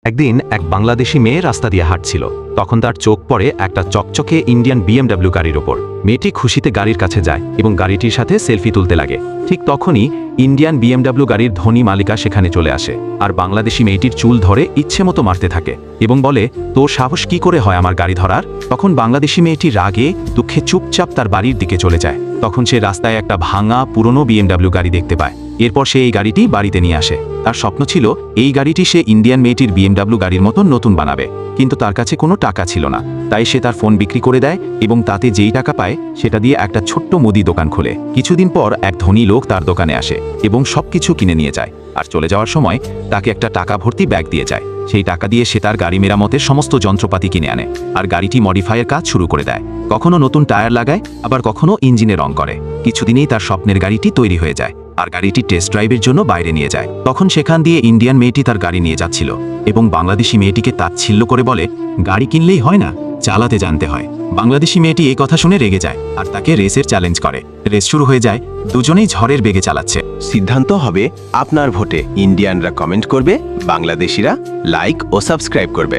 একদিন এক বাংলাদেশি মেয়ে রাস্তা দিয়ে হাঁটছিল। তখন তার চোখ পড়ে একটা চকচকে ইন্ডিয়ান BMW গাড়ির ওপর। মেয়েটি খুশিতে গাড়ির কাছে যায় এবং গাড়িটির সাথে সেলফি তুলতে লাগে। ঠিক তখনই ইন্ডিয়ান BMW গাড়ির ধনী মালিকা সেখানে চলে আসে আর বাংলাদেশি মেয়েটির চুল ধরে ইচ্ছে মতো মারতে থাকে এবং বলে, তোর সাহস কি করে হয় আমার গাড়ি ধরার? তখন বাংলাদেশি মেয়েটি রাগে দুঃখে চুপচাপ তার বাড়ির দিকে চলে যায়। তখন সে রাস্তায় একটা ভাঙা পুরনো BMW গাড়ি দেখতে পায়। এরপর সে এই গাড়িটি বাড়িতে নিয়ে আসে। তার স্বপ্ন ছিল এই গাড়িটি সে ইন্ডিয়ান মেয়েটির BMW গাড়ির মতো নতুন বানাবে, কিন্তু তার কাছে কোনো টাকা ছিল না। তাই সে তার ফোন বিক্রি করে দেয় এবং তাতে যেই টাকা পায় সেটা দিয়ে একটা ছোট্ট মুদি দোকান খোলে। কিছুদিন পর এক ধনী লোক তার দোকানে আসে এবং সবকিছু কিনে নিয়ে যায় আর চলে যাওয়ার সময় তাকে একটা টাকা ভর্তি ব্যাগ দিয়ে যায়। সেই টাকা দিয়ে সে তার গাড়ি মেরামতের সমস্ত যন্ত্রপাতি কিনে আনে আর গাড়িটি মডিফাইয়ের কাজ শুরু করে দেয়। কখনো নতুন টায়ার লাগায়, আবার কখনো ইঞ্জিনে রং করে। কিছুদিনেই তার স্বপ্নের গাড়িটি তৈরি হয়ে যায় আর গাড়িটি টেস্ট ড্রাইভের জন্য বাইরে নিয়ে যায়। তখন সেখান দিয়ে ইন্ডিয়ান মেয়েটি তার গাড়ি নিয়ে যাচ্ছিল এবং বাংলাদেশি মেয়েটিকে তাচ্ছিল্য করে বলে, গাড়ি কিনলেই হয় না, চালাতে জানতে হয়। বাংলাদেশি মেয়েটি এই কথা শুনে রেগে যায় আর তাকে রেসের চ্যালেঞ্জ করে। রেস শুরু হয়ে যায়, দুজনেই ঝড়ের বেগে চালাচ্ছে। সিদ্ধান্ত হবে আপনার ভোটে। ইন্ডিয়ানরা কমেন্ট করবে, বাংলাদেশিরা লাইক ও সাবস্ক্রাইব করবে।